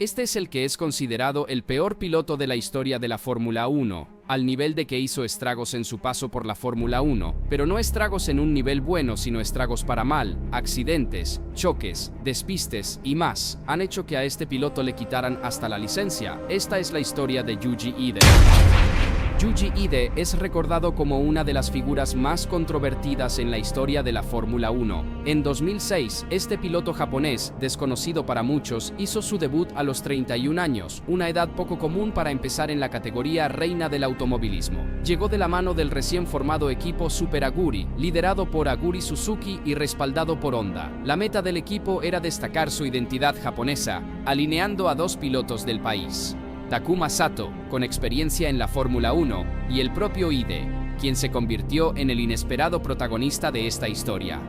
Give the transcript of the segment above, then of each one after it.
Este es el que es considerado el peor piloto de la historia de la Fórmula 1, al nivel de que hizo estragos en su paso por la Fórmula 1, pero no estragos en un nivel bueno, sino estragos para mal. Accidentes, choques, despistes y más han hecho que a este piloto le quitaran hasta la licencia. Esta es la historia de Yuji Ide. Yuji Ide es recordado como una de las figuras más controvertidas en la historia de la Fórmula 1. En 2006, este piloto japonés, desconocido para muchos, hizo su debut a los 31 años, una edad poco común para empezar en la categoría reina del automovilismo. Llegó de la mano del recién formado equipo Super Aguri, liderado por Aguri Suzuki y respaldado por Honda. La meta del equipo era destacar su identidad japonesa, alineando a dos pilotos del país: Takuma Sato, con experiencia en la Fórmula 1, y el propio Ide, quien se convirtió en el inesperado protagonista de esta historia.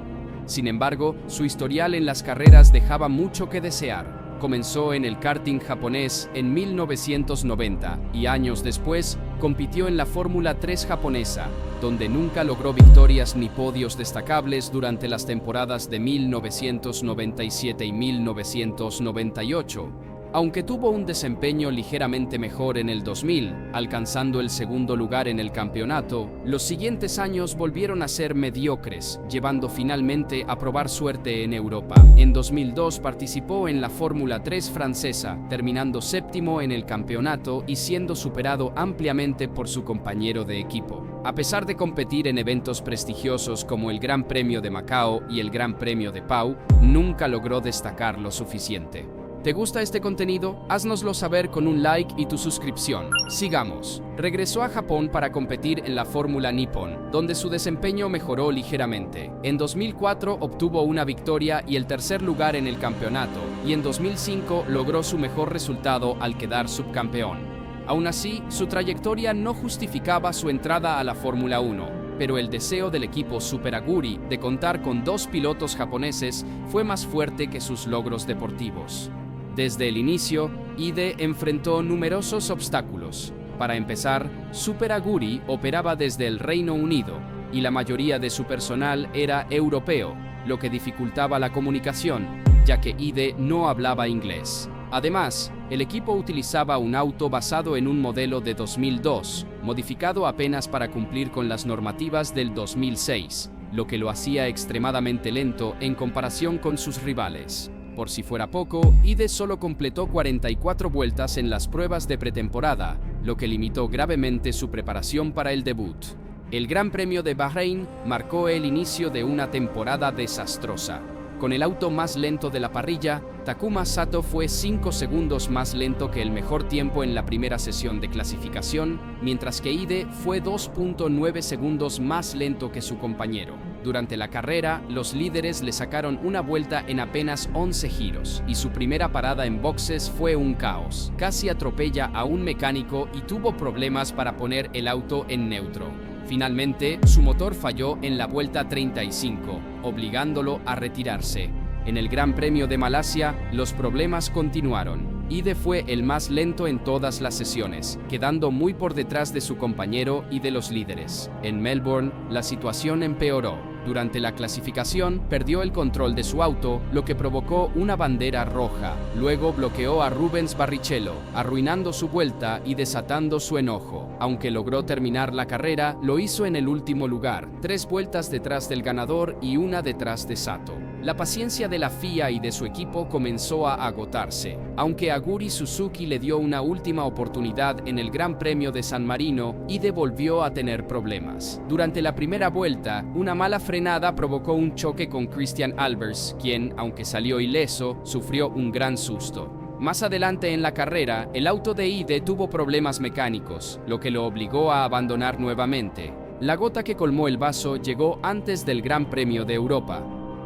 Sin embargo, su historial en las carreras dejaba mucho que desear. Comenzó en el karting japonés en 1990 y años después compitió en la Fórmula 3 japonesa, donde nunca logró victorias ni podios destacables durante las temporadas de 1997 y 1998. Aunque tuvo un desempeño ligeramente mejor en el 2000, alcanzando el segundo lugar en el campeonato, los siguientes años volvieron a ser mediocres, llevando finalmente a probar suerte en Europa. En 2002 participó en la Fórmula 3 francesa, terminando séptimo en el campeonato y siendo superado ampliamente por su compañero de equipo. A pesar de competir en eventos prestigiosos como el Gran Premio de Macao y el Gran Premio de Pau, nunca logró destacar lo suficiente. ¿Te gusta este contenido? Haznoslo saber con un like y tu suscripción. Sigamos. Regresó a Japón para competir en la Fórmula Nippon, donde su desempeño mejoró ligeramente. En 2004 obtuvo una victoria y el tercer lugar en el campeonato, y en 2005 logró su mejor resultado al quedar subcampeón. Aún así, su trayectoria no justificaba su entrada a la Fórmula 1. Pero el deseo del equipo Super Aguri de contar con dos pilotos japoneses fue más fuerte que sus logros deportivos. Desde el inicio, Ide enfrentó numerosos obstáculos. Para empezar, Super Aguri operaba desde el Reino Unido y la mayoría de su personal era europeo, lo que dificultaba la comunicación, ya que Ide no hablaba inglés. Además, el equipo utilizaba un auto basado en un modelo de 2002, modificado apenas para cumplir con las normativas del 2006, lo que lo hacía extremadamente lento en comparación con sus rivales. Por si fuera poco, Ide solo completó 44 vueltas en las pruebas de pretemporada, lo que limitó gravemente su preparación para el debut. El Gran Premio de Bahrein marcó el inicio de una temporada desastrosa. Con el auto más lento de la parrilla, Takuma Sato fue 5 segundos más lento que el mejor tiempo en la primera sesión de clasificación, mientras que Ide fue 2.9 segundos más lento que su compañero. Durante la carrera, los líderes le sacaron una vuelta en apenas 11 giros, y su primera parada en boxes fue un caos. Casi atropella a un mecánico y tuvo problemas para poner el auto en neutro. Finalmente, su motor falló en la vuelta 35, obligándolo a retirarse. En el Gran Premio de Malasia, los problemas continuaron. Ide fue el más lento en todas las sesiones, quedando muy por detrás de su compañero y de los líderes. En Melbourne, la situación empeoró. Durante la clasificación, perdió el control de su auto, lo que provocó una bandera roja. Luego bloqueó a Rubens Barrichello, arruinando su vuelta y desatando su enojo. Aunque logró terminar la carrera, lo hizo en el último lugar, 3 vueltas detrás del ganador y una detrás de Sato. La paciencia de la FIA y de su equipo comenzó a agotarse. Aunque Aguri Suzuki le dio una última oportunidad en el Gran Premio de San Marino, Ide volvió a tener problemas. Durante la primera vuelta, una mala frenada provocó un choque con Christian Albers, quien, aunque salió ileso, sufrió un gran susto. Más adelante en la carrera, el auto de Ide tuvo problemas mecánicos, lo que lo obligó a abandonar nuevamente. La gota que colmó el vaso llegó antes del Gran Premio de Europa.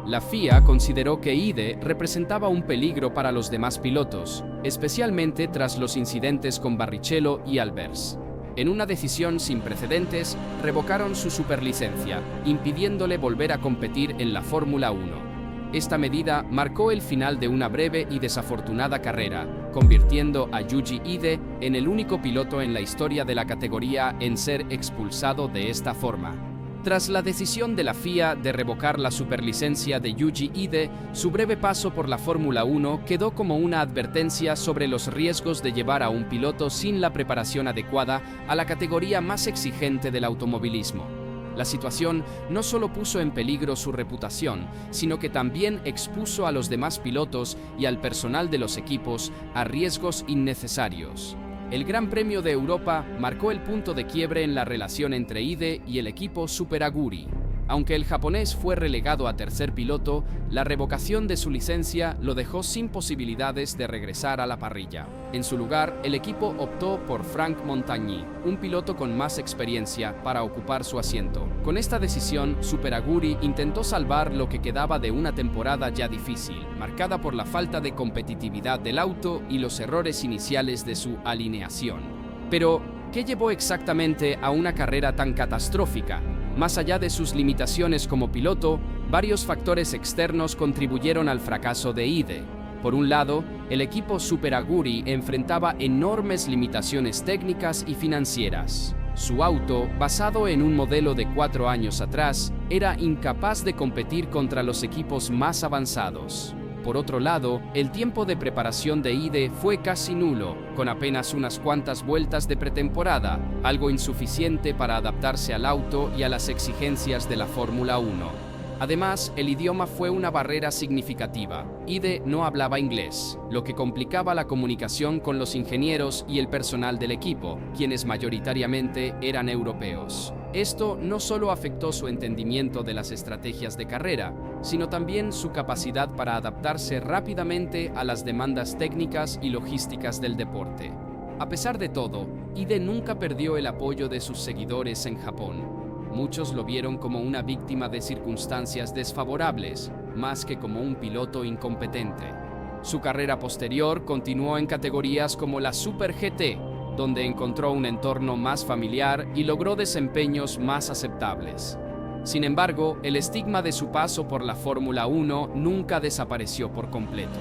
La FIA consideró que Ide representaba un peligro para los demás pilotos, especialmente tras los incidentes con Barrichello y Albers. En una decisión sin precedentes, revocaron su superlicencia, impidiéndole volver a competir en la Fórmula 1. Esta medida marcó el final de una breve y desafortunada carrera, convirtiendo a Yuji Ide en el único piloto en la historia de la categoría en ser expulsado de esta forma. Tras la decisión de la FIA de revocar la superlicencia de Yuji Ide, su breve paso por la Fórmula 1 quedó como una advertencia sobre los riesgos de llevar a un piloto sin la preparación adecuada a la categoría más exigente del automovilismo. La situación no solo puso en peligro su reputación, sino que también expuso a los demás pilotos y al personal de los equipos a riesgos innecesarios. El Gran Premio de Europa marcó el punto de quiebre en la relación entre Ide y el equipo Super Aguri. Aunque el japonés fue relegado a tercer piloto, la revocación de su licencia lo dejó sin posibilidades de regresar a la parrilla. En su lugar, el equipo optó por Franck Montagny, un piloto con más experiencia, para ocupar su asiento. Con esta decisión, Super Aguri intentó salvar lo que quedaba de una temporada ya difícil, marcada por la falta de competitividad del auto y los errores iniciales de su alineación. Pero, ¿qué llevó exactamente a una carrera tan catastrófica? Más allá de sus limitaciones como piloto, varios factores externos contribuyeron al fracaso de Ide. Por un lado, el equipo Super Aguri enfrentaba enormes limitaciones técnicas y financieras. Su auto, basado en un modelo de 4 años atrás, era incapaz de competir contra los equipos más avanzados. Por otro lado, el tiempo de preparación de Ide fue casi nulo, con apenas unas cuantas vueltas de pretemporada, algo insuficiente para adaptarse al auto y a las exigencias de la Fórmula 1. Además, el idioma fue una barrera significativa. Ide no hablaba inglés, lo que complicaba la comunicación con los ingenieros y el personal del equipo, quienes mayoritariamente eran europeos. Esto no solo afectó su entendimiento de las estrategias de carrera, sino también su capacidad para adaptarse rápidamente a las demandas técnicas y logísticas del deporte. A pesar de todo, Ide nunca perdió el apoyo de sus seguidores en Japón. Muchos lo vieron como una víctima de circunstancias desfavorables, más que como un piloto incompetente. Su carrera posterior continuó en categorías como la Super GT, donde encontró un entorno más familiar y logró desempeños más aceptables. Sin embargo, el estigma de su paso por la Fórmula 1 nunca desapareció por completo.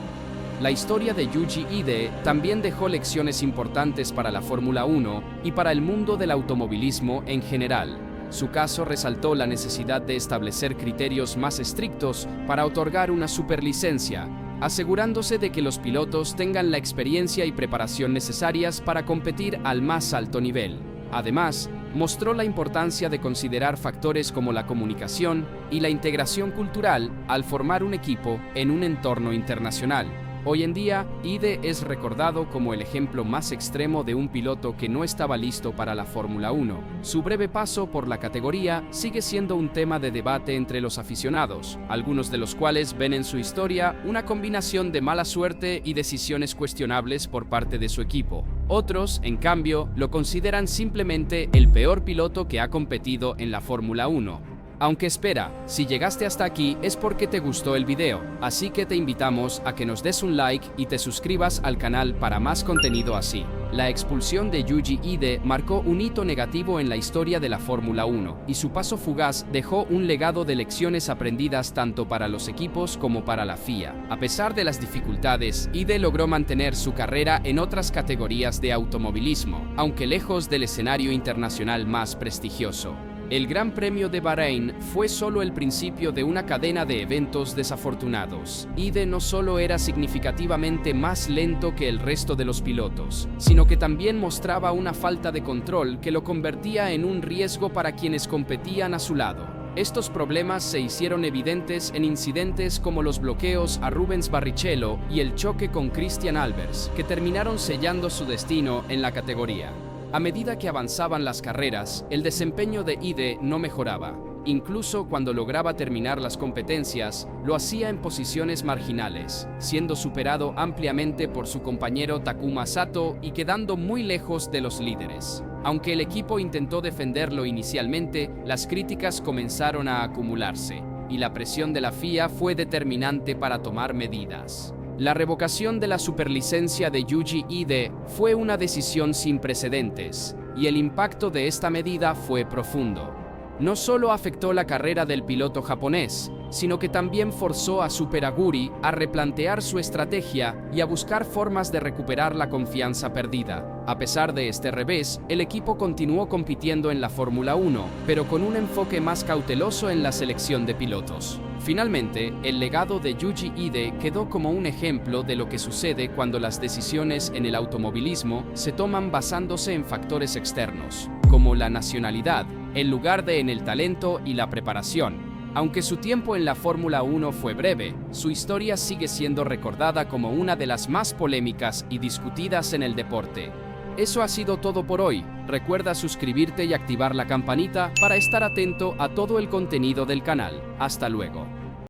La historia de Yuji Ide también dejó lecciones importantes para la Fórmula 1 y para el mundo del automovilismo en general. Su caso resaltó la necesidad de establecer criterios más estrictos para otorgar una superlicencia, asegurándose de que los pilotos tengan la experiencia y preparación necesarias para competir al más alto nivel. Además, mostró la importancia de considerar factores como la comunicación y la integración cultural al formar un equipo en un entorno internacional. Hoy en día, Ide es recordado como el ejemplo más extremo de un piloto que no estaba listo para la Fórmula 1. Su breve paso por la categoría sigue siendo un tema de debate entre los aficionados, algunos de los cuales ven en su historia una combinación de mala suerte y decisiones cuestionables por parte de su equipo. Otros, en cambio, lo consideran simplemente el peor piloto que ha competido en la Fórmula 1. Aunque espera, si llegaste hasta aquí es porque te gustó el video, así que te invitamos a que nos des un like y te suscribas al canal para más contenido así. La expulsión de Yuji Ide marcó un hito negativo en la historia de la Fórmula 1, y su paso fugaz dejó un legado de lecciones aprendidas tanto para los equipos como para la FIA. A pesar de las dificultades, Ide logró mantener su carrera en otras categorías de automovilismo, aunque lejos del escenario internacional más prestigioso. El Gran Premio de Bahrein fue solo el principio de una cadena de eventos desafortunados. Ide no solo era significativamente más lento que el resto de los pilotos, sino que también mostraba una falta de control que lo convertía en un riesgo para quienes competían a su lado. Estos problemas se hicieron evidentes en incidentes como los bloqueos a Rubens Barrichello y el choque con Christian Albers, que terminaron sellando su destino en la categoría. A medida que avanzaban las carreras, el desempeño de Ide no mejoraba. Incluso cuando lograba terminar las competencias, lo hacía en posiciones marginales, siendo superado ampliamente por su compañero Takuma Sato y quedando muy lejos de los líderes. Aunque el equipo intentó defenderlo inicialmente, las críticas comenzaron a acumularse, y la presión de la FIA fue determinante para tomar medidas. La revocación de la superlicencia de Yuji Ide fue una decisión sin precedentes, y el impacto de esta medida fue profundo. No solo afectó la carrera del piloto japonés, sino que también forzó a Super Aguri a replantear su estrategia y a buscar formas de recuperar la confianza perdida. A pesar de este revés, el equipo continuó compitiendo en la Fórmula 1, pero con un enfoque más cauteloso en la selección de pilotos. Finalmente, el legado de Yuji Ide quedó como un ejemplo de lo que sucede cuando las decisiones en el automovilismo se toman basándose en factores externos, como la nacionalidad, en lugar de en el talento y la preparación. Aunque su tiempo en la Fórmula 1 fue breve, su historia sigue siendo recordada como una de las más polémicas y discutidas en el deporte. Eso ha sido todo por hoy. Recuerda suscribirte y activar la campanita para estar atento a todo el contenido del canal. Hasta luego.